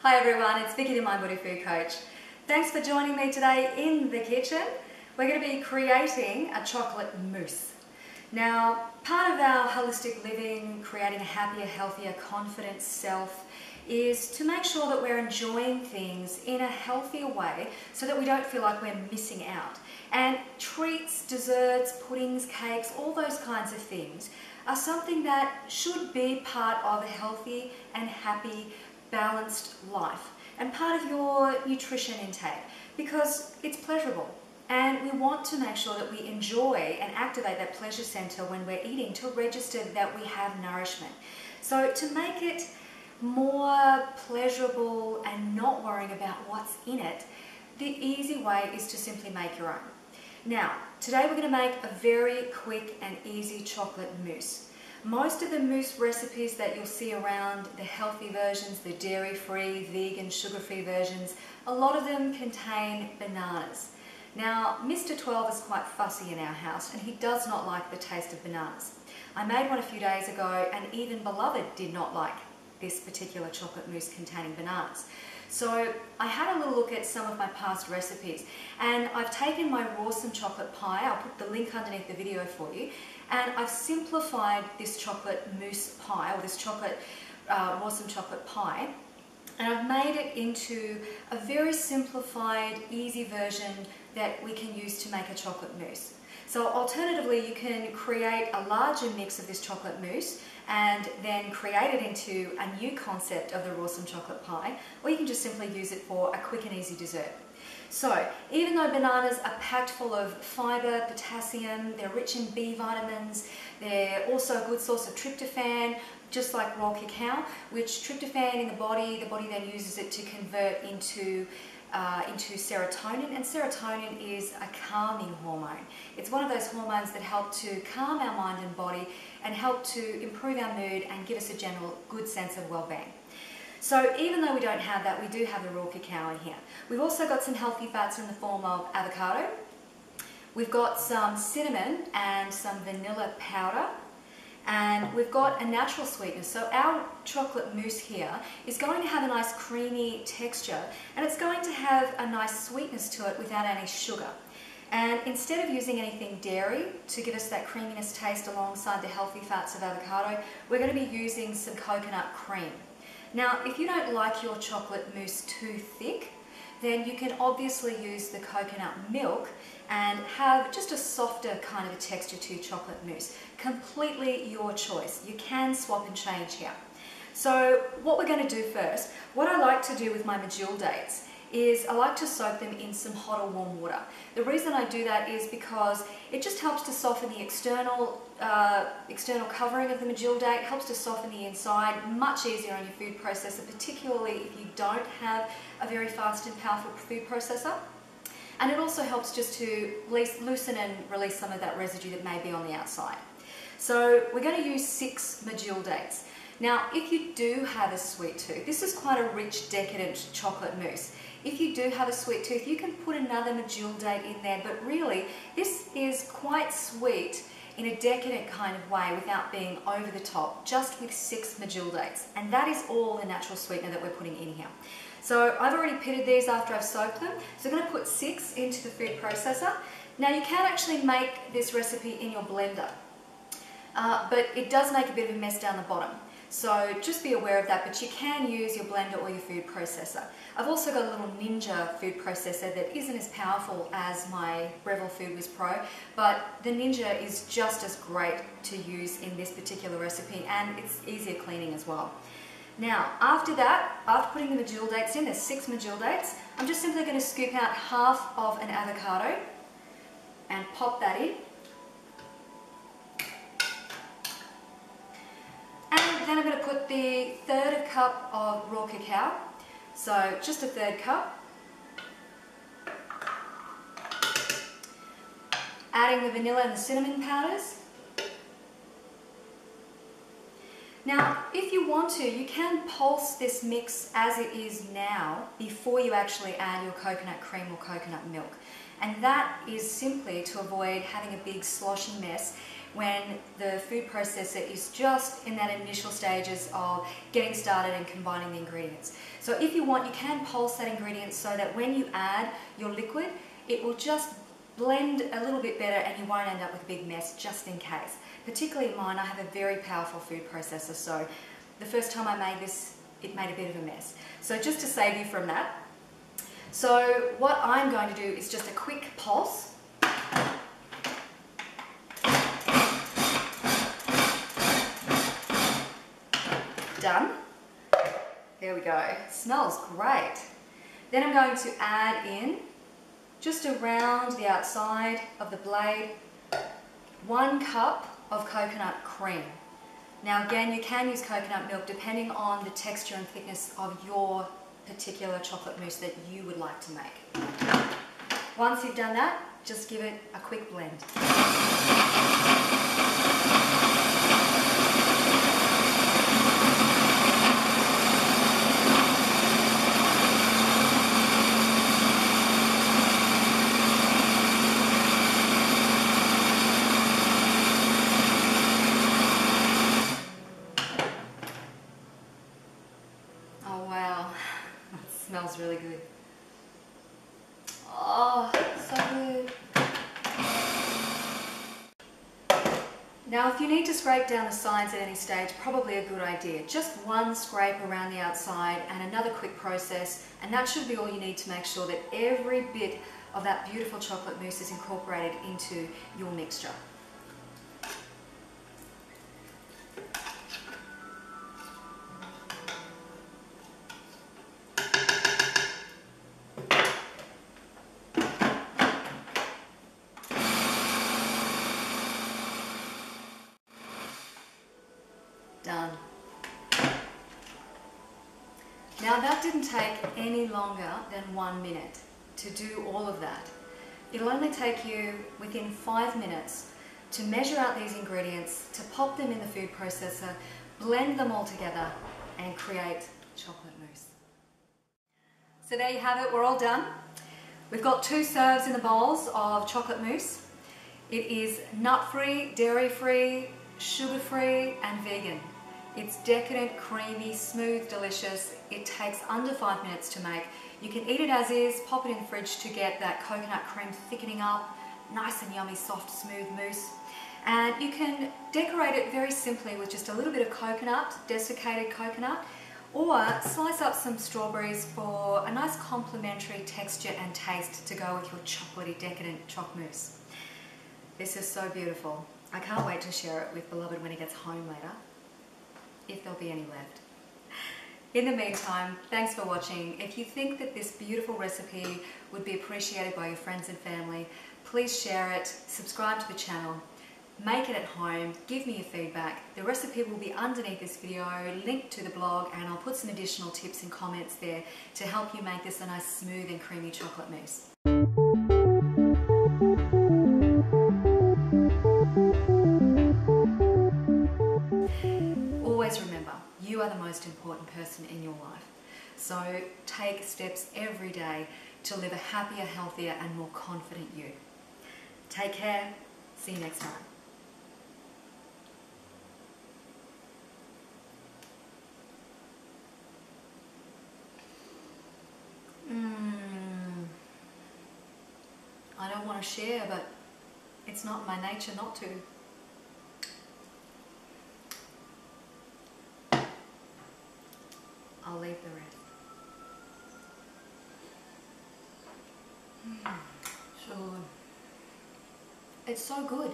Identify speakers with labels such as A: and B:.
A: Hi everyone, it's Vicky the MindBodyFood Coach. Thanks for joining me today in the kitchen. We're going to be creating a chocolate mousse. Now, part of our holistic living, creating a happier, healthier, confident self is to make sure that we're enjoying things in a healthier way so that we don't feel like we're missing out. And treats, desserts, puddings, cakes, all those kinds of things are something that should be part of a healthy and happy, balanced life and part of your nutrition intake because it's pleasurable. And we want to make sure that we enjoy and activate that pleasure center when we're eating to register that we have nourishment. So to make it more pleasurable and not worrying about what's in it, the easy way is to simply make your own. Now, today we're going to make a very quick and easy chocolate mousse. Most of the mousse recipes that you'll see around, the healthy versions, the dairy-free, vegan, sugar-free versions, a lot of them contain bananas. Now, Mr. 12 is quite fussy in our house and he does not like the taste of bananas. I made one a few days ago and even Beloved did not like this particular chocolate mousse containing bananas. So I had a little look at some of my past recipes and I've taken my Rawsome chocolate pie, I'll put the link underneath the video for you, and I've simplified this chocolate mousse pie, or this chocolate Rawsome chocolate pie, and I've made it into a very simplified, easy version that we can use to make a chocolate mousse. So alternatively, you can create a larger mix of this chocolate mousse and then create it into a new concept of the Rawsome chocolate pie, or you can just simply use it for a quick and easy dessert. So, even though bananas are packed full of fibre, potassium, they're rich in B vitamins, they're also a good source of tryptophan, just like raw cacao, which tryptophan in the body then uses it to convert into serotonin, and serotonin is a calming hormone. It's one of those hormones that help to calm our mind and body and help to improve our mood and give us a general good sense of well-being. So even though we don't have that, we do have the raw cacao in here. We've also got some healthy fats in the form of avocado. We've got some cinnamon and some vanilla powder. And we've got a natural sweetness. So our chocolate mousse here is going to have a nice creamy texture and it's going to have a nice sweetness to it without any sugar. And instead of using anything dairy to give us that creaminess taste alongside the healthy fats of avocado, we're going to be using some coconut cream. Now, if you don't like your chocolate mousse too thick, then you can obviously use the coconut milk and have just a softer kind of a texture to your chocolate mousse. Completely your choice. You can swap and change here. So what we're going to do first, what I like to do with my medjool dates is I like to soak them in some hot or warm water. The reason I do that is because it just helps to soften the external covering of the medjool date, helps to soften the inside, much easier on your food processor, particularly if you don't have a very fast and powerful food processor. And it also helps just to loosen and release some of that residue that may be on the outside. So we're going to use 6 medjool dates. Now, if you do have a sweet tooth, this is quite a rich, decadent chocolate mousse. If you do have a sweet tooth, you can put another medjool date in there, but really, this is quite sweet in a decadent kind of way without being over the top, just with 6 medjool dates. And that is all the natural sweetener that we're putting in here. So I've already pitted these after I've soaked them, so I'm going to put 6 into the food processor. Now you can actually make this recipe in your blender, but it does make a bit of a mess down the bottom. So just be aware of that, but you can use your blender or your food processor. I've also got a little Ninja food processor that isn't as powerful as my Breville Food Whiz Pro, but the Ninja is just as great to use in this particular recipe and it's easier cleaning as well. Now, after that, after putting the medjool dates in, there's 6 medjool dates, I'm just simply going to scoop out half of an avocado and pop that in. And then I'm going to put the 1/3 cup of raw cacao, so just a 1/3 cup. Adding the vanilla and the cinnamon powders. Now, if you want to, you can pulse this mix as it is now before you actually add your coconut cream or coconut milk. And that is simply to avoid having a big sloshy mess when the food processor is just in that initial stages of getting started and combining the ingredients. So if you want, you can pulse that ingredient so that when you add your liquid, it will just blend a little bit better and you won't end up with a big mess, just in case. Particularly in mine, I have a very powerful food processor, so the first time I made this, it made a bit of a mess. So just to save you from that, so what I'm going to do is just a quick pulse. Done. There we go. It smells great. Then I'm going to add in, just around the outside of the blade, 1 cup of coconut cream. Now again, you can use coconut milk depending on the texture and thickness of your particular chocolate mousse that you would like to make. Once you've done that, just give it a quick blend. Smells really good. Oh, so good. Now if you need to scrape down the sides at any stage, probably a good idea. Just 1 scrape around the outside and another quick process, and that should be all you need to make sure that every bit of that beautiful chocolate mousse is incorporated into your mixture. Done. Now that didn't take any longer than 1 minute to do all of that. It'll only take you within 5 minutes to measure out these ingredients, to pop them in the food processor, blend them all together and create chocolate mousse. So there you have it, we're all done. We've got 2 serves in the bowls of chocolate mousse. It is nut-free, dairy-free, sugar-free and vegan. It's decadent, creamy, smooth, delicious. It takes under 5 minutes to make. You can eat it as is, pop it in the fridge to get that coconut cream thickening up, nice and yummy, soft, smooth mousse. And you can decorate it very simply with just a little bit of coconut, desiccated coconut, or slice up some strawberries for a nice complementary texture and taste to go with your chocolatey, decadent choc mousse. This is so beautiful. I can't wait to share it with beloved when he gets home later, if there'll be any left. In the meantime, thanks for watching. If you think that this beautiful recipe would be appreciated by your friends and family, please share it, subscribe to the channel, make it at home, give me your feedback. The recipe will be underneath this video, linked to the blog, and I'll put some additional tips and comments there to help you make this a nice smooth and creamy chocolate mousse. Always remember, you are the most important person in your life. So take steps every day to live a happier, healthier and more confident you. Take care. See you next time. I don't want to share, but it's not my nature not to. I'll leave the rest. Sure. It's so good.